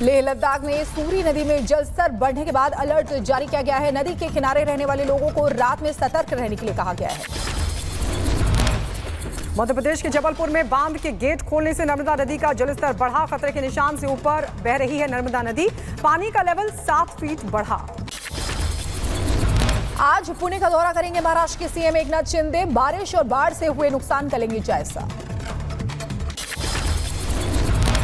लेह लद्दाख में सूरी नदी में जलस्तर बढ़ने के बाद अलर्ट जारी किया गया है। नदी के किनारे रहने वाले लोगों को रात में सतर्क रहने के लिए कहा गया है। मध्य प्रदेश के जबलपुर में बांध के गेट खोलने से नर्मदा नदी का जलस्तर बढ़ा। खतरे के निशान से ऊपर बह रही है नर्मदा नदी। पानी का लेवल 7 फीट बढ़ा। आज पुणे का दौरा करेंगे महाराष्ट्र के सीएम एकनाथ शिंदे। बारिश और बाढ़ से हुए नुकसान का लेंगे जायजा।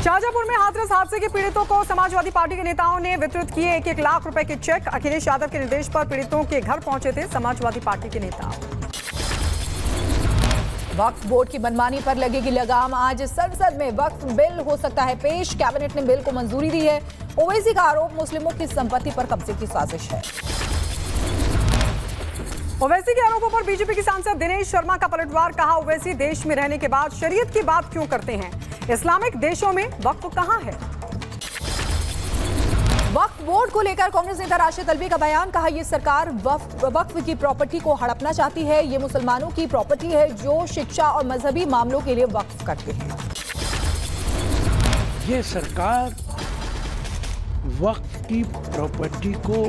शाहजहांपुर में हाथरस हादसे के पीड़ितों को समाजवादी पार्टी के नेताओं ने वितरित किए 1-1 लाख रुपए के चेक। अखिलेश यादव के निर्देश पर पीड़ितों के घर पहुंचे थे समाजवादी पार्टी के नेता। वक्फ बोर्ड की मनमानी पर लगेगी लगाम। आज संसद में वक्फ बिल हो सकता है पेश। कैबिनेट ने बिल को मंजूरी दी है। ओवैसी का आरोप मुस्लिमों की संपत्ति पर कब्जे की साजिश है। ओवैसी के आरोपों पर बीजेपी की सांसद दिनेश शर्मा का पलटवार। कहा, ओवैसी देश में रहने के बाद शरीयत की बात क्यों करते हैं? इस्लामिक देशों में वक्फ कहां है? वक्फ बोर्ड को लेकर कांग्रेस नेता राशिद अल्वी का बयान। कहा, यह सरकार वक्फ की प्रॉपर्टी को हड़पना चाहती है। ये मुसलमानों की प्रॉपर्टी है जो शिक्षा और मजहबी मामलों के लिए वक्फ करते हैं। ये सरकार वक्फ की प्रॉपर्टी को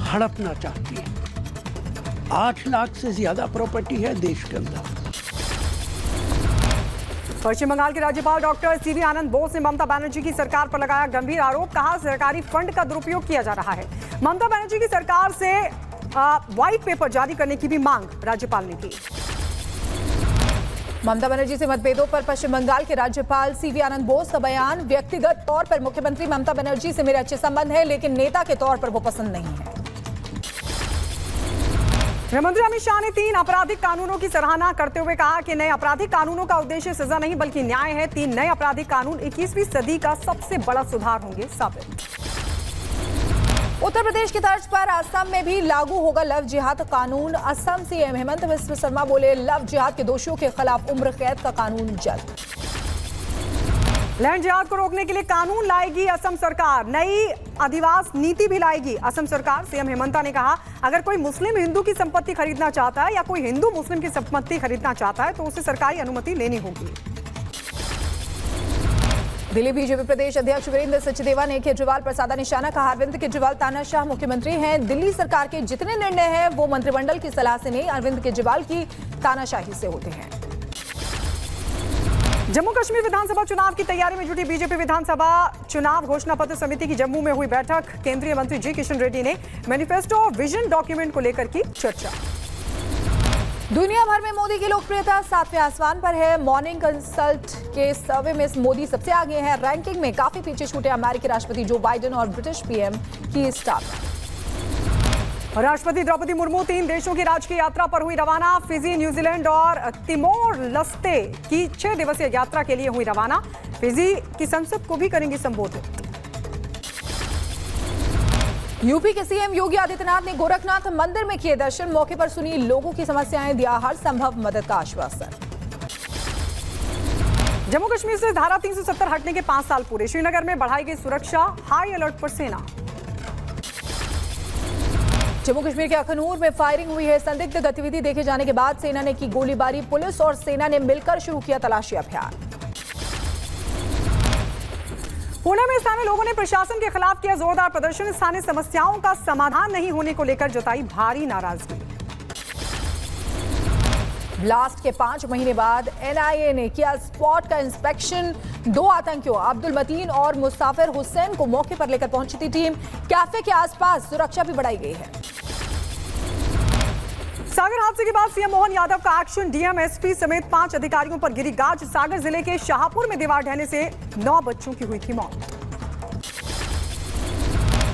हड़पना चाहती है। 8 लाख से ज्यादा प्रॉपर्टी है देश के अंदर। पश्चिम बंगाल के राज्यपाल डॉक्टर सीवी आनंद बोस ने ममता बनर्जी की सरकार पर लगाया गंभीर आरोप। कहा, सरकारी फंड का दुरुपयोग किया जा रहा है। ममता बनर्जी की सरकार से व्हाइट पेपर जारी करने की भी मांग राज्यपाल ने की। ममता बनर्जी से मतभेदों पर पश्चिम बंगाल के राज्यपाल सीवी आनंद बोस का बयान। व्यक्तिगत तौर पर मुख्यमंत्री ममता बनर्जी से मेरे अच्छे संबंध है, लेकिन नेता के तौर पर वो पसंद नहीं है। गृहमंत्री अमित शाह ने 3 आपराधिक कानूनों की सराहना करते हुए कहा कि नए आपराधिक कानूनों का उद्देश्य सजा नहीं बल्कि न्याय है। 3 नए आपराधिक कानून 21वीं सदी का सबसे बड़ा सुधार होंगे साबित। उत्तर प्रदेश की तर्ज पर असम में भी लागू होगा लव जिहाद कानून। असम सीएम हेमंत बिस्व शर्मा बोले, लव जिहाद के दोषियों के खिलाफ उम्र कैद का कानून जल्द। लैंड जिहाद को रोकने के लिए कानून लाएगी असम सरकार। नई अधिवास नीति भी लाएगी असम सरकार। सीएम हेमंता ने कहा, अगर कोई मुस्लिम हिंदू की संपत्ति खरीदना चाहता है या कोई हिंदू मुस्लिम की संपत्ति खरीदना चाहता है तो उसे सरकारी अनुमति लेनी होगी। दिल्ली बीजेपी प्रदेश अध्यक्ष वीरेंद्र सचदेवा ने केजरीवाल पर साधा निशाना। कहा, अरविंद केजरीवाल तानाशाह मुख्यमंत्री हैं। दिल्ली सरकार के जितने निर्णय हैं वो मंत्रिमंडल की सलाह से नहीं, अरविंद केजरीवाल की तानाशाही से होते हैं। जम्मू कश्मीर विधानसभा चुनाव की तैयारी में जुटी बीजेपी विधानसभा चुनाव घोषणा पत्र समिति की जम्मू में हुई बैठक। केंद्रीय मंत्री जी किशन रेड्डी ने मैनिफेस्टो और विजन डॉक्यूमेंट को लेकर की चर्चा। दुनिया भर में मोदी की लोकप्रियता 7वें आसमान पर है। मॉर्निंग कंसल्ट के सर्वे में मोदी सबसे आगे हैं। रैंकिंग में काफी पीछे छूटे अमेरिकी राष्ट्रपति जो बाइडेन और ब्रिटिश पीएम की स्टार। राष्ट्रपति द्रौपदी मुर्मू 3 देशों की राजकीय यात्रा पर हुई रवाना। फिजी, न्यूजीलैंड और तिमोर लस्ते की 6 दिवसीय यात्रा के लिए हुई रवाना। फिजी की संसद को भी करेंगी संबोधित। यूपी के सीएम योगी आदित्यनाथ ने गोरखनाथ मंदिर में किए दर्शन। मौके पर सुनी लोगों की समस्याएं, दिया हर संभव मदद का आश्वासन। जम्मू कश्मीर से धारा 370 हटने के 5 साल पूरे। श्रीनगर में बढ़ाई गई सुरक्षा। हाई अलर्ट पर सेना। जम्मू कश्मीर के अखनूर में फायरिंग हुई है। संदिग्ध गतिविधि देखे जाने के बाद सेना ने की गोलीबारी। पुलिस और सेना ने मिलकर शुरू किया तलाशी अभियान। पुणे में स्थानीय लोगों ने प्रशासन के खिलाफ किया जोरदार प्रदर्शन। स्थानीय समस्याओं का समाधान नहीं होने को लेकर जताई भारी नाराजगी। ब्लास्ट के 5 महीने बाद एनआईए ने किया स्पॉट का इंस्पेक्शन। 2 आतंकियों अब्दुल मतीन और मुसाफिर हुसैन को मौके पर लेकर पहुंची थी टीम। कैफे के आसपास सुरक्षा भी बढ़ाई गई है। सागर हादसे के बाद सीएम मोहन यादव का एक्शन। डीएम, एसपी समेत 5 अधिकारियों पर गिरी गाज। सागर जिले के शाहपुर में दीवार ढहने से 9 बच्चों की हुई थी मौत।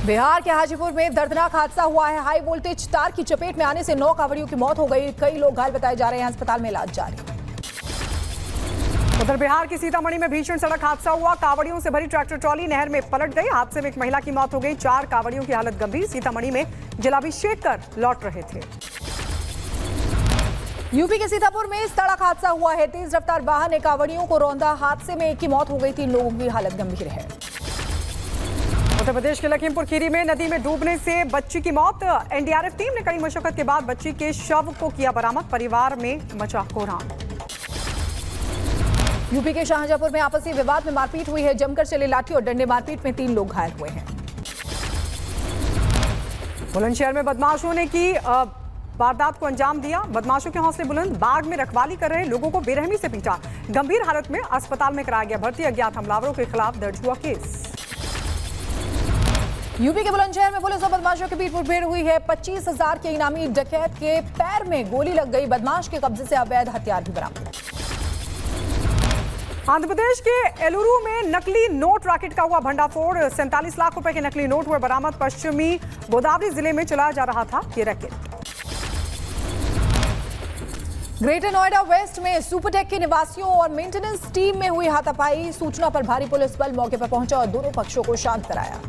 बिहार के हाजीपुर में दर्दनाक हादसा हुआ है। हाई वोल्टेज तार की चपेट में आने से 9 कांवड़ियों की मौत हो गई। कई लोग घायल बताए जा रहे हैं। अस्पताल में इलाज जारी। उधर बिहार के सीतामढ़ी में भीषण सड़क हादसा हुआ। कांवड़ियों से भरी ट्रैक्टर ट्रॉली नहर में पलट गई। हादसे में एक महिला की मौत हो गई। 4 कांवड़ियों की हालत गंभीर। सीतामढ़ी में जलाभिषेक कर लौट रहे थे। यूपी के सीतापुर में सड़क हादसा हुआ है। तेज रफ्तार वाहन ने कांवड़ियों को रौंदा। हादसे में एक की मौत हो गई। 3 लोगों की हालत गंभीर है। उत्तर प्रदेश के लखीमपुर खीरी में नदी में डूबने से बच्ची की मौत। एनडीआरएफ टीम ने कड़ी मशक्कत के बाद बच्ची के शव को किया बरामद। परिवार में मचा कोहराम। यूपी के शाहजहांपुर में आपसी विवाद में मारपीट हुई है। जमकर चले लाठी और डंडे मारपीट में 3 लोग घायल हुए हैं। बुलंदशहर में बदमाशों ने की वारदात को अंजाम दिया। बदमाशों के हौसले बुलंद, बाग में रखवाली कर रहे लोगों को बेरहमी से पीटा। गंभीर हालत में अस्पताल में कराया गया भर्ती। अज्ञात हमलावरों के खिलाफ दर्ज हुआ केस। यूपी के बुलंदशहर में पुलिस और बदमाशों के बीच मुठभेड़ हुई है। 25,000 के इनामी डकैत के पैर में गोली लग गई। बदमाश के कब्जे से अवैध हथियार भी बरामद। आंध्र प्रदेश के एलुरु में नकली नोट रैकेट का हुआ भंडाफोड़। 47 लाख रुपए के नकली नोट हुए बरामद। पश्चिमी गोदावरी जिले में चलाया जा रहा था ये रैकेट। ग्रेटर नोएडा वेस्ट में सुपरटेक के निवासियों और मेंटेनेंस टीम में हुई हाथापाई। सूचना पर भारी पुलिस बल मौके पर पहुंचा और दोनों पक्षों को शांत कराया।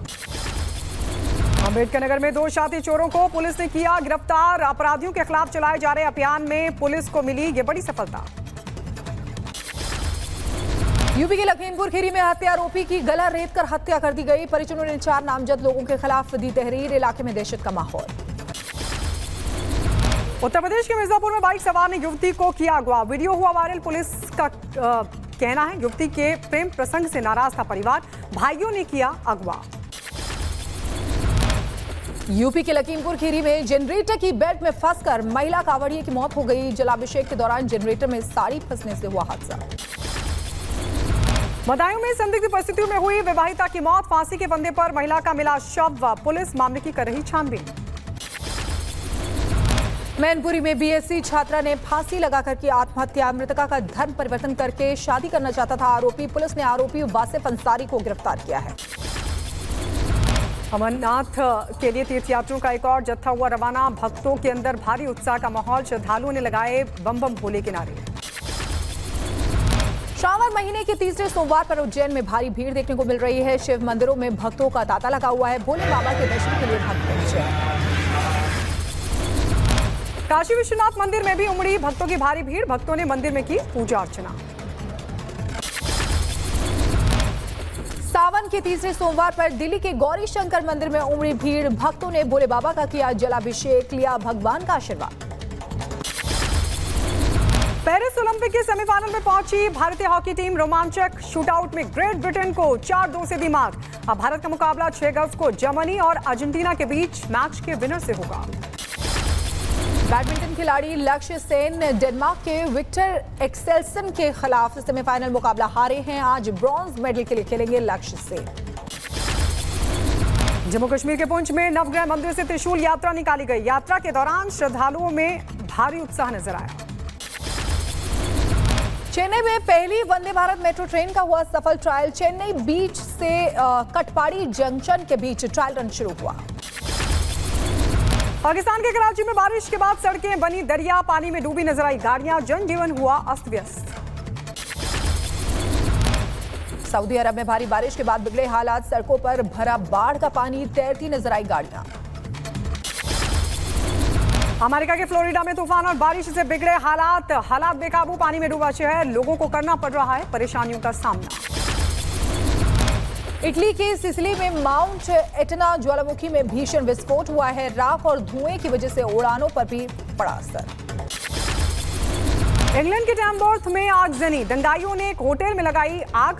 अम्बेडकर नगर में 2 शातिर चोरों को पुलिस ने किया गिरफ्तार। अपराधियों के खिलाफ चलाए जा रहे अभियान में पुलिस को मिली ये बड़ी सफलता। यूपी के लखीमपुर खीरी में हत्या आरोपी की गला रेत कर हत्या कर दी गई। परिजनों ने 4 नामजद लोगों के खिलाफ दी तहरीर। इलाके में दहशत का माहौल। उत्तर प्रदेश के मिर्जापुर में बाइक सवार ने युवती को किया अगवा। वीडियो हुआ वायरल। पुलिस का कहना है युवती के प्रेम प्रसंग से नाराज था परिवार। भाइयों ने किया अगवा। यूपी के लखीमपुर खीरी में जनरेटर की बेल्ट में फंसकर महिला कांवड़िए की मौत हो गई। जलाभिषेक के दौरान जनरेटर में साड़ी फंसने से हुआ हादसा। बदायूं में संदिग्ध परिस्थितियों में हुई विवाहिता की मौत। फांसी के फंदे पर महिला का मिला शव। पुलिस मामले की कर रही छानबीन। मैनपुरी में बीएससी छात्रा ने फांसी लगाकर की आत्महत्या। मृतका का धर्म परिवर्तन करके शादी करना चाहता था आरोपी। पुलिस ने आरोपी वासिफ अंसारी को गिरफ्तार किया है। अमरनाथ के लिए तीर्थयात्रियों का एक और जत्था हुआ रवाना। भक्तों के अंदर भारी उत्साह का माहौल। श्रद्धालुओं ने लगाए बम बम भोले के नारे। श्रावण महीने के तीसरे सोमवार पर उज्जैन में भारी भीड़ देखने को मिल रही है। शिव मंदिरों में भक्तों का तांता लगा हुआ है। भोले बाबा के दर्शन के लिए भक्त पहुंचे। काशी विश्वनाथ मंदिर में भी उमड़ी भक्तों की भारी भीड़। भक्तों ने मंदिर में की पूजा अर्चना। सावन के तीसरे सोमवार पर दिल्ली के गौरी शंकर मंदिर में उमड़ी भीड़। भक्तों ने भोले बाबा का किया जलाभिषेक, लिया भगवान का आशीर्वाद। पेरिस ओलंपिक के सेमीफाइनल में पहुंची भारतीय हॉकी टीम। रोमांचक शूटआउट में ग्रेट ब्रिटेन को 4-2 से दी मात। अब भारत का मुकाबला 6 अगस्त को जर्मनी और अर्जेंटीना के बीच मैच के विनर से होगा। बैडमिंटन खिलाड़ी लक्ष्य सेन डेनमार्क के विक्टर एक्सेल्सन के खिलाफ सेमीफाइनल मुकाबला हारे हैं। आज ब्रॉन्ज मेडल के लिए खेलेंगे लक्ष्य सेन। जम्मू कश्मीर के पुंछ में नवग्रह मंदिर से त्रिशूल यात्रा निकाली गई। यात्रा के दौरान श्रद्धालुओं में भारी उत्साह नजर आया। चेन्नई में पहली वंदे भारत मेट्रो ट्रेन का हुआ सफल ट्रायल। चेन्नई बीच से कटपाड़ी जंक्शन के बीच ट्रायल रन शुरू हुआ। पाकिस्तान के कराची में बारिश के बाद सड़कें बनी दरिया। पानी में डूबी नजर आई गाड़ियां। जनजीवन हुआ अस्त व्यस्त। सऊदी अरब में भारी बारिश के बाद बिगड़े हालात। सड़कों पर भरा बाढ़ का पानी। तैरती नजर आई गाड़ियां। अमेरिका के फ्लोरिडा में तूफान और बारिश से बिगड़े हालात बेकाबू। पानी में डूबा शहर। लोगों को करना पड़ रहा है परेशानियों का सामना। इटली के सिसिली में माउंट एटना ज्वालामुखी में भीषण विस्फोट हुआ है। राख और धुएं की वजह से उड़ानों पर भी पड़ा असर। इंग्लैंड के टैमवर्थ में आगजनी। दंगाइयों ने एक होटल में लगाई आग।